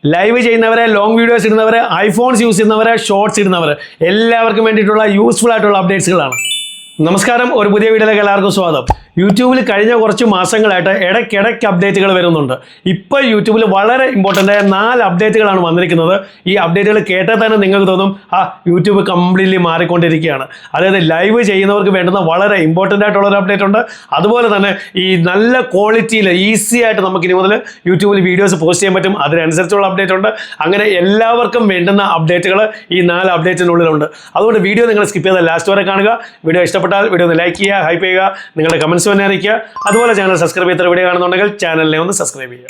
Live ചെയ്യുന്നവരെ, long videos ഇടുന്നവരെ, iPhones use ചെയ്യുന്നവരെ, shorts ഇടുന്നവർ എല്ലാവർക്കും വേണ്ടിയിട്ടുള്ള യൂസ്ഫുൾ ആയിട്ടുള്ള അപ്ഡേറ്റ്സുകളാണ്. നമസ്കാരം, ഒരു പുതിയ വീഡിയോയിലേക്ക് എല്ലാവർക്കും സ്വാഗതം. യൂട്യൂബിൽ കഴിഞ്ഞ കുറച്ച് മാസങ്ങളായിട്ട് ഇടയ്ക്കിടയ്ക്ക് അപ്ഡേറ്റുകൾ വരുന്നുണ്ട്. ഇപ്പോൾ യൂട്യൂബിൽ വളരെ ഇമ്പോർട്ടൻ്റ് ആയ 4 അപ്ഡേറ്റുകളാണ് വന്നിരിക്കുന്നത്. ഈ അപ്ഡേറ്റുകൾ കേട്ടാൽ തന്നെ നിങ്ങൾക്ക് തോന്നും യൂട്യൂബ് കംപ്ലീറ്റ്ലി മാറിക്കൊണ്ടിരിക്കുകയാണ്. അതായത് ലൈവ് ചെയ്യുന്നവർക്ക് വേണ്ടുന്ന വളരെ ഇമ്പോർട്ടൻ്റ് ആയിട്ടുള്ളൊരു അപ്ഡേറ്റ് ഉണ്ട്. അതുപോലെ തന്നെ ഈ നല്ല ക്വാളിറ്റിയിൽ ഈസി ആയിട്ട് നമുക്ക് ഇനി മുതൽ യൂട്യൂബിൽ വീഡിയോസ് പോസ്റ്റ് ചെയ്യാൻ പറ്റും. അതിനനുസരിച്ചുള്ള അപ്ഡേറ്റ് ഉണ്ട്. അങ്ങനെ എല്ലാവർക്കും വേണ്ടുന്ന അപ്ഡേറ്റുകൾ ഈ 4 അപ്ഡേറ്റിനുള്ളിലുണ്ട്. അതുകൊണ്ട് വീഡിയോ നിങ്ങൾ സ്കിപ്പ് ചെയ്താൽ ലാസ്റ്റ് വരെ കാണുക. വീഡിയോ ഇഷ്ടപ്പെട്ടാൽ വീഡിയോ ഒന്ന് ലൈക്ക് ചെയ്യുക, ഹൈപ്പ് ചെയ്യുക, നിങ്ങളുടെ കമൻസ് തന്നെ അറിയിക്കുക. അതുപോലെ ചാനൽ സബ്സ്ക്രൈബ് ചെയ്ത വീഡിയോ കാണുന്നുണ്ടെങ്കിൽ ചാനലിനെ ഒന്ന് സബ്സ്ക്രൈബ് ചെയ്യുക.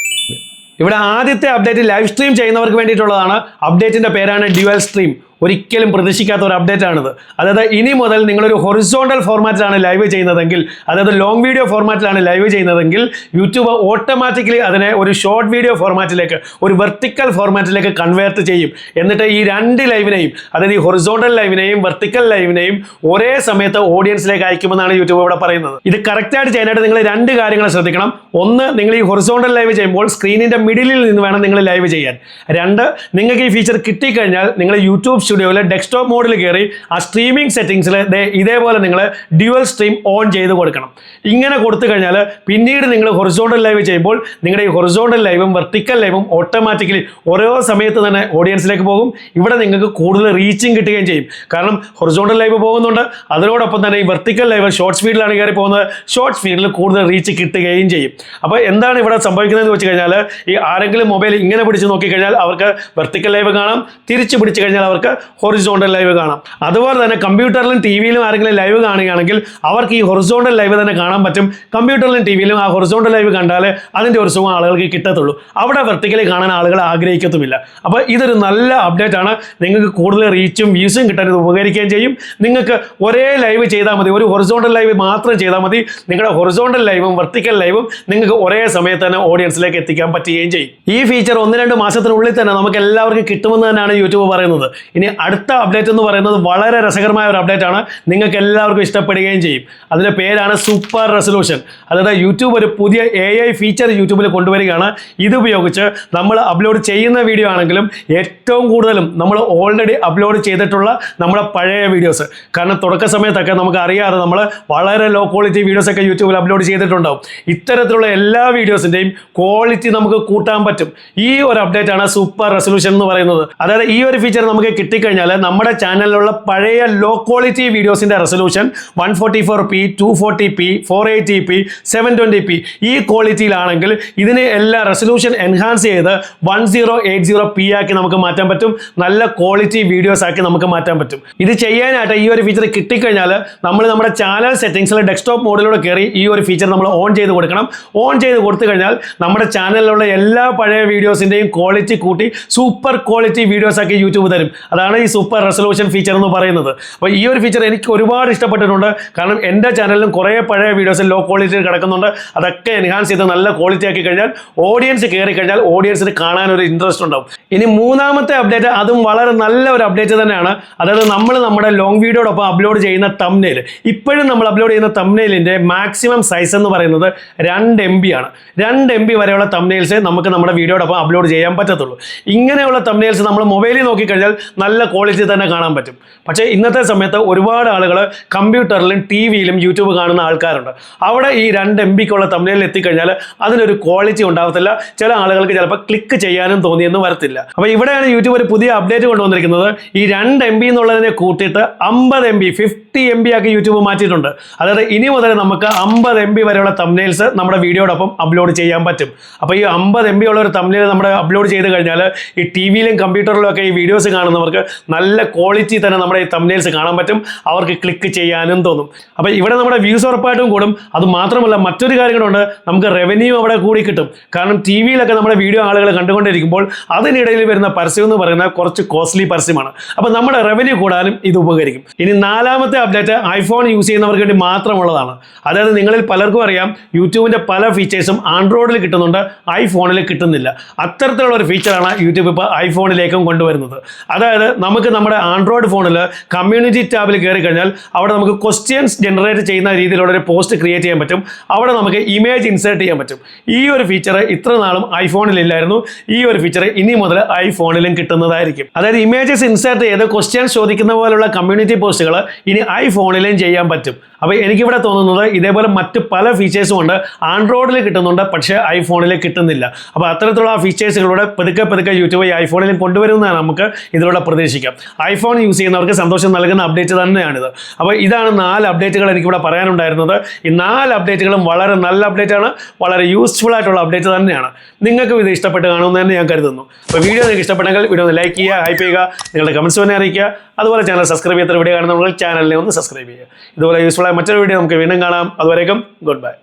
ഇവിടെ ആദ്യത്തെ അപ്ഡേറ്റ് ലൈവ് സ്ട്രീം ചെയ്യുന്നവർക്ക് വേണ്ടിയിട്ടുള്ളതാണ്. അപ്ഡേറ്റിന്റെ പേരാണ് ഡ്യുവൽ സ്ട്രീം. ഒരിക്കലും പ്രതീക്ഷിക്കാത്ത ഒരു അപ്ഡേറ്റ് ആണിത്. അതായത് ഇനി മുതൽ നിങ്ങളൊരു ഹൊറിസോണ്ടൽ ഫോർമാറ്റിലാണ് ലൈവ് ചെയ്യുന്നതെങ്കിൽ, അതായത് ലോങ് വീഡിയോ ഫോർമാറ്റിലാണ് ലൈവ് ചെയ്യുന്നതെങ്കിൽ, യൂട്യൂബ് ഓട്ടോമാറ്റിക്കലി അതിനെ ഒരു ഷോർട്ട് വീഡിയോ ഫോർമാറ്റിലേക്ക്, ഒരു വെർട്ടിക്കൽ ഫോർമാറ്റിലേക്ക് കൺവേർട്ട് ചെയ്യും. എന്നിട്ട് ഈ 2 ലൈവിനെയും, അതായത് ഈ ഹൊറിസോണ്ടൽ ലൈവിനെയും വെർട്ടിക്കൽ ലൈവിനെയും ഒരേ സമയത്ത് ഓഡിയൻസിലേക്ക് അയക്കുമെന്നാണ് യൂട്യൂബ് ഇവിടെ പറയുന്നത്. ഇത് കറക്റ്റായിട്ട് ചെയ്യാനായിട്ട് നിങ്ങൾ 2 കാര്യങ്ങൾ ശ്രദ്ധിക്കണം. ഒന്ന്, നിങ്ങൾ ഈ ഹൊറിസോണ്ടൽ ലൈവ് ചെയ്യുമ്പോൾ സ്ക്രീനിന്റെ മിഡിലിൽ നിന്ന് വേണം നിങ്ങൾ ലൈവ് ചെയ്യാൻ. 2, നിങ്ങൾക്ക് ഈ ഫീച്ചർ കിട്ടിക്കഴിഞ്ഞാൽ നിങ്ങൾ യൂട്യൂബ് സ്റ്റുഡിയോയിൽ ഡെസ്ക്ടോപ്പ് മോഡിൽ കയറി ആ സ്ട്രീമിംഗ് സെറ്റിംഗ്സിൽ ഇതേപോലെ നിങ്ങൾ ഡ്യുവൽ സ്ട്രീം ഓൺ ചെയ്ത് കൊടുക്കണം. ഇങ്ങനെ കൊടുത്തു കഴിഞ്ഞാൽ പിന്നീട് നിങ്ങൾ ഹൊറിസോണ്ടൽ ലൈവ് ചെയ്യുമ്പോൾ നിങ്ങളുടെ ഈ ഹൊറിസോണ്ടൽ ലൈവും വെർട്ടിക്കൽ ലൈവും ഓട്ടോമാറ്റിക്കലി ഓരോ സമയത്ത് തന്നെ ഓഡിയൻസിലേക്ക് പോകും. ഇവിടെ നിങ്ങൾക്ക് കൂടുതൽ റീച്ചിങ് കിട്ടുകയും ചെയ്യും. കാരണം ഹൊറിസോണ്ടൽ ലൈവ് പോകുന്നുണ്ട്, അതിനോടൊപ്പം തന്നെ ഈ വെർട്ടിക്കൽ ലൈവ് ഷോർട്ട് സ്പീഡിലാണ് കയറി പോകുന്നത്. ഷോർട്ട് സ്പീഡിൽ കൂടുതൽ റീച്ച് കിട്ടുകയും ചെയ്യും. അപ്പോൾ എന്താണ് ഇവിടെ സംഭവിക്കുന്നതെന്ന് വെച്ച് കഴിഞ്ഞാൽ, ഈ ആരെങ്കിലും മൊബൈൽ ഇങ്ങനെ പിടിച്ച് നോക്കിക്കഴിഞ്ഞാൽ അവർക്ക് വെർട്ടിക്കൽ ലൈവ് കാണാം, തിരിച്ച് പിടിച്ച് കഴിഞ്ഞാൽ അവർക്ക് ഹൊറിസോണ്ടൽ ലൈവ് കാണാം. അതുപോലെ തന്നെ കമ്പ്യൂട്ടറിലും ടി വിയിലും ആരെങ്കിലും ലൈവ് കാണുകയാണെങ്കിൽ അവർക്ക് ഈ ഹൊറിസോണ്ടൽ ലൈവ് തന്നെ കാണാൻ പറ്റും. കമ്പ്യൂട്ടറിലും ടി വിയിലും ആ ഹൊറിസോണ്ടൽ ലൈവ് കണ്ടാൽ അതിൻ്റെ ഒരു സുഖം ആളുകൾക്ക് കിട്ടത്തുള്ളൂ. അവിടെ വെർട്ടിക്കലി കാണാൻ ആളുകൾ ആഗ്രഹിക്കത്തുമില്ല. അപ്പോൾ ഇതൊരു നല്ല അപ്ഡേറ്റ് ആണ്. നിങ്ങൾക്ക് കൂടുതൽ റീച്ചും വ്യൂസും കിട്ടാൻ ഇത് ഉപകരിക്കുകയും ചെയ്യും. നിങ്ങൾക്ക് ഒരേ ലൈവ് ചെയ്താൽ മതി, ഒരു ഹൊറിസോണ്ടൽ ലൈവ് മാത്രം ചെയ്താൽ മതി. നിങ്ങളുടെ ഹൊറിസോണ്ടൽ ലൈവും വെർട്ടിക്കൽ ലൈവും നിങ്ങൾക്ക് ഒരേ സമയത്ത് തന്നെ ഓഡിയൻസിലേക്ക് എത്തിക്കാൻ പറ്റുകയും ചെയ്യും. ഈ ഫീച്ചർ 1-2 മാസത്തിനുള്ളിൽ തന്നെ നമുക്ക് എല്ലാവർക്കും കിട്ടുമെന്ന് തന്നെയാണ് യൂട്യൂബ് പറയുന്നത്. ഇനി അടുത്ത അപ്ഡേറ്റ് എന്ന് പറയുന്നത് വളരെ രസകരമായ ഒരു അപ്ഡേറ്റ് ആണ്. നിങ്ങൾക്ക് എല്ലാവർക്കും ഇഷ്ടപ്പെടുകയും ചെയ്യും. അതിൻ്റെ പേരാണ് സൂപ്പർ റെസൊല്യൂഷൻ. അതായത് യൂട്യൂബ് ഒരു പുതിയ AI ഫീച്ചർ യൂട്യൂബിൽ കൊണ്ടുവരികയാണ്. ഇതുപയോഗിച്ച് നമ്മൾ അപ്ലോഡ് ചെയ്യുന്ന വീഡിയോ ആണെങ്കിലും ഏറ്റവും കൂടുതലും നമ്മൾ ഓൾറെഡി അപ്ലോഡ് ചെയ്തിട്ടുള്ള നമ്മുടെ പഴയ വീഡിയോസ്, കാരണം തുടക്ക സമയത്തൊക്കെ നമുക്ക് അറിയാതെ നമ്മൾ വളരെ ലോ ക്വാളിറ്റി വീഡിയോസൊക്കെ യൂട്യൂബിൽ അപ്ലോഡ് ചെയ്തിട്ടുണ്ടാവും. ഇത്തരത്തിലുള്ള എല്ലാ വീഡിയോസിൻ്റെയും ക്വാളിറ്റി നമുക്ക് കൂട്ടാൻ പറ്റും. ഈ ഒരു അപ്ഡേറ്റ് ആണ് സൂപ്പർ റെസൊല്യൂഷൻ എന്ന് പറയുന്നത്. അതായത് ഈ ഒരു ഫീച്ചർ നമുക്ക് കിട്ടിക്കഴിഞ്ഞാൽ നമ്മുടെ ചാനലിലുള്ള പഴയ low quality വീഡിയോസിന്റെ resolution 144p, 240p, 480p, 720p ഈ ക്വാളിറ്റിയിലാണെങ്കിൽ ഇതിനെ എല്ലാ റെസൊല്യൂഷൻ എൻഹാൻസ് ചെയ്ത് 1080p ആക്കി നമുക്ക് മാറ്റാൻ പറ്റും. നല്ല ക്വാളിറ്റി വീഡിയോസ് ആക്കി നമുക്ക് മാറ്റാൻ പറ്റും. ഇത് ചെയ്യാനായിട്ട് ഈ ഒരു ഫീച്ചർ കിട്ടിക്കഴിഞ്ഞാൽ നമ്മൾ നമ്മുടെ ചാനൽ സെറ്റിംഗ്സിൽ ഡെസ്ക്ടോപ്പ് മോഡിലൂടെ കയറി ഈ ഒരു ഫീച്ചർ നമ്മൾ ഓൺ ചെയ്ത് കൊടുക്കണം. ഓൺ ചെയ്ത് കൊടുത്തു കഴിഞ്ഞാൽ നമ്മുടെ ചാനലിലുള്ള എല്ലാ പഴയ വീഡിയോസിൻ്റെയും ക്വാളിറ്റി കൂട്ടി സൂപ്പർ ക്വാളിറ്റി വീഡിയോസ് ആക്കി യൂട്യൂബ് തരും. അതാണ് ഈ സൂപ്പർ റെസൊല്യൂഷൻ ഫീച്ചർ എന്ന് പറയുന്നത്. അപ്പോൾ ഈ ഒരു ഫീച്ചർ എനിക്ക് ഒരുപാട് ഇഷ്ടപ്പെട്ടിട്ടുണ്ട്. കാരണം എൻ്റെ ചാനലിലും കുറേ പഴയ വീഡിയോസ് ലോ ക്വാളിറ്റിയിൽ കിടക്കുന്നുണ്ട്. അതൊക്കെ എൻഹാൻസ് ചെയ്ത് നല്ല ക്വാളിറ്റി ആക്കി കഴിഞ്ഞാൽ ഓഡിയൻസ് കയറി കഴിഞ്ഞാൽ ഓഡിയൻസിന് കാണാനൊരു ഇൻട്രസ്റ്റ് ഉണ്ടാവും. ഇനി മൂന്നാമത്തെ അപ്ഡേറ്റ്, അതും വളരെ നല്ല ഒരു അപ്ഡേറ്റ് തന്നെയാണ്. അതായത് നമ്മൾ നമ്മുടെ ലോങ് വീഡിയോടൊപ്പം അപ്ലോഡ് ചെയ്യുന്ന തംബ്നെയിൽ, ഇപ്പോഴും നമ്മൾ അപ്ലോഡ് ചെയ്യുന്ന തംബ്നെയിലിൻ്റെ മാക്സിമം സൈസ് എന്ന് പറയുന്നത് 2 MB ആണ്. 2 MB വരെയുള്ള തംബ്നെയിൽസ് നമുക്ക് നമ്മുടെ വീഡിയോടൊപ്പം അപ്ലോഡ് ചെയ്യാൻ പറ്റത്തുള്ളൂ. ഇങ്ങനെയുള്ള തംബ്നെയിൽസ് നമ്മൾ മൊബൈലിൽ നോക്കിക്കഴിഞ്ഞാൽ നല്ല ക്വാളിറ്റി തന്നെ കാണാൻ പറ്റും. പക്ഷേ ഇന്നത്തെ സമയത്ത് ഒരുപാട് ആളുകൾ കമ്പ്യൂട്ടറിലും ടി വിയിലും യൂട്യൂബ് കാണുന്ന ആൾക്കാരുണ്ട്. അവിടെ ഈ 2 MBക്കുള്ള തംബ്നെയിൽ എത്തിക്കഴിഞ്ഞാൽ അതിനൊരു ക്വാളിറ്റി ഉണ്ടാവത്തില്ല. ചില ആളുകൾക്ക് ചിലപ്പോൾ ക്ലിക്ക് ചെയ്യാനും തോന്നിയെന്ന് വരത്തില്ല. അപ്പോൾ ഇവിടെയാണ് യൂട്യൂബ് ഒരു പുതിയ അപ്ഡേറ്റ് കൊണ്ടുവന്നിരിക്കുന്നത്. ഈ 2 MB എന്നുള്ളതിനെ കൂട്ടിയിട്ട് 50 MB, 50 MB ആക്കി യൂട്യൂബ് മാറ്റിയിട്ടുണ്ട്. അതായത് ഇനി മുതൽ നമുക്ക് 50 MB വരെയുള്ള തംബ്നെയിൽസ് നമ്മുടെ വീഡിയോടൊപ്പം അപ്ലോഡ് ചെയ്യാൻ പറ്റും. അപ്പോൾ ഈ 50 MB ഉള്ള ഒരു തംബ്നെയിൽ നമ്മുടെ അപ്ലോഡ് ചെയ്ത് കഴിഞ്ഞാൽ ഈ ടി വിയിലും കമ്പ്യൂട്ടറിലും ഒക്കെ ഈ വീഡിയോസ് കാണുന്നവർക്ക് നല്ല ക്വാളിറ്റി തന്നെ നമ്മുടെ ഈ തംബ്നെയിൽസ് കാണാൻ പറ്റും. അവർക്ക് ക്ലിക്ക് ചെയ്യാനും തോന്നും. അപ്പോൾ ഇവിടെ നമ്മുടെ വ്യൂസ് ഉറപ്പായിട്ടും കൂടും. അത് മാത്രമല്ല മറ്റൊരു കാര്യം കൂടെ, നമുക്ക് റവന്യൂ അവിടെ കൂടി കിട്ടും. കാരണം ടി വിയിലൊക്കെ നമ്മുടെ വീഡിയോ ആളുകൾ കണ്ടുകൊണ്ടിരിക്കുമ്പോൾ അതിനിടയിൽ വരുന്ന പരസ്യം എന്ന് പറയുന്നത് കുറച്ച് കോസ്റ്റ്ലി പരസ്യമാണ്. അപ്പോൾ നമ്മുടെ റവന്യൂ കൂടാനും ഇത് ഉപകരിക്കും. ഇനി 4ാമത്തെ അപ്ഡേറ്റ് ഐഫോൺ യൂസ് ചെയ്യുന്നവർക്ക് വേണ്ടി മാത്രമുള്ളതാണ്. അതായത് നിങ്ങളിൽ പലർക്കും അറിയാം യൂട്യൂബിൻ്റെ പല ഫീച്ചേഴ്സും ആൻഡ്രോയിഡിൽ കിട്ടുന്നുണ്ട്, ഐഫോണിൽ കിട്ടുന്നില്ല. അത്തരത്തിലുള്ള ഒരു ഫീച്ചറാണ് യൂട്യൂബ് ഇപ്പോൾ ഐഫോണിലേക്കും കൊണ്ടുവരുന്നത്. അതായത് നമുക്ക് നമ്മുടെ ആൻഡ്രോയിഡ് ഫോണിൽ കമ്മ്യൂണിറ്റി ടാബിൽ കയറി കഴിഞ്ഞാൽ അവിടെ നമുക്ക് ക്വസ്റ്റ്യൻസ് ജനറേറ്റ് ചെയ്യുന്ന രീതിയിലുള്ള ഒരു പോസ്റ്റ് ക്രിയേറ്റ് ചെയ്യാൻ പറ്റും. അവിടെ നമുക്ക് ഇമേജ് ഇൻസേർട്ട് ചെയ്യാൻ പറ്റും. ഈ ഒരു ഫീച്ചർ ഇത്ര നാളും ഐഫോണിലില്ലായിരുന്നു. ഈ ഒരു ഫീച്ചർ ഇനി മുതൽ ഐഫോണിലും കിട്ടുന്നതായിരിക്കും. അതായത് ഇമേജസ് ഇൻസേർട്ട് ചെയ്ത് ക്വസ്റ്റ്യൻസ് ചോദിക്കുന്ന പോലുള്ള കമ്മ്യൂണിറ്റി പോസ്റ്റുകൾ ഇനി ഐഫോണിലും ചെയ്യാൻ പറ്റും. അപ്പോൾ എനിക്കിവിടെ തോന്നുന്നത് ഇതേപോലെ മറ്റ് പല ഫീച്ചേഴ്സും ഉണ്ട്. ആൻഡ്രോയിഡിൽ കിട്ടുന്നുണ്ട്, പക്ഷേ ഐഫോണിൽ കിട്ടുന്നില്ല. അപ്പോൾ അത്തരത്തിലുള്ള ഫീച്ചേഴ്സുകളൂടെ പതുക്കെ യൂട്യൂബ് ഈ ഐഫോണിലും കൊണ്ടുവരുന്നതാണ് നമുക്ക് ഇതിലൂടെ പ്രതീക്ഷിക്കാം. ഐഫോൺ യൂസ് ചെയ്യുന്നവർക്ക് സന്തോഷം നൽകുന്ന അപ്ഡേറ്റ് തന്നെയാണിത്. അപ്പോൾ ഇതാണ് 4 അപ്ഡേറ്റുകൾ എനിക്കിവിടെ പറയാനുണ്ടായിരുന്നത്. ഈ 4 അപ്ഡേറ്റുകളും വളരെ നല്ല അപ്ഡേറ്റ് ആണ്, വളരെ യൂസ്ഫുൾ ആയിട്ടുള്ള അപ്ഡേറ്റ് തന്നെയാണ്. നിങ്ങൾക്കും ഇത് ഇഷ്ടപ്പെട്ട് കാണുമെന്ന് തന്നെ ഞാൻ കരുതുന്നു. അപ്പോൾ വീഡിയോ നിങ്ങൾക്ക് ഇഷ്ടപ്പെട്ടെങ്കിൽ വീഡിയോ ഒന്ന് ലൈക്ക് ചെയ്യുക, ഹൈപ്പ് ചെയ്യുക, നിങ്ങളുടെ കമൻസ് തന്നെ അറിയിക്കുക. അതുപോലെ ചാനൽ സബ്സ്ക്രൈബ് ചെയ്യാത്ത വീഡിയോ കാണുന്നവர்கள் ചാനലിനെ ഒന്ന് സബ്സ്ക്രൈബ് ചെയ്യുക. ഇതുപോലെ യൂസ്ഫുൾ ആയ മറ്റൊരു വീഡിയോ നമുക്ക് വീണ്ടും കാണാം. അതുവരേക്കും ഗുഡ് ബൈ.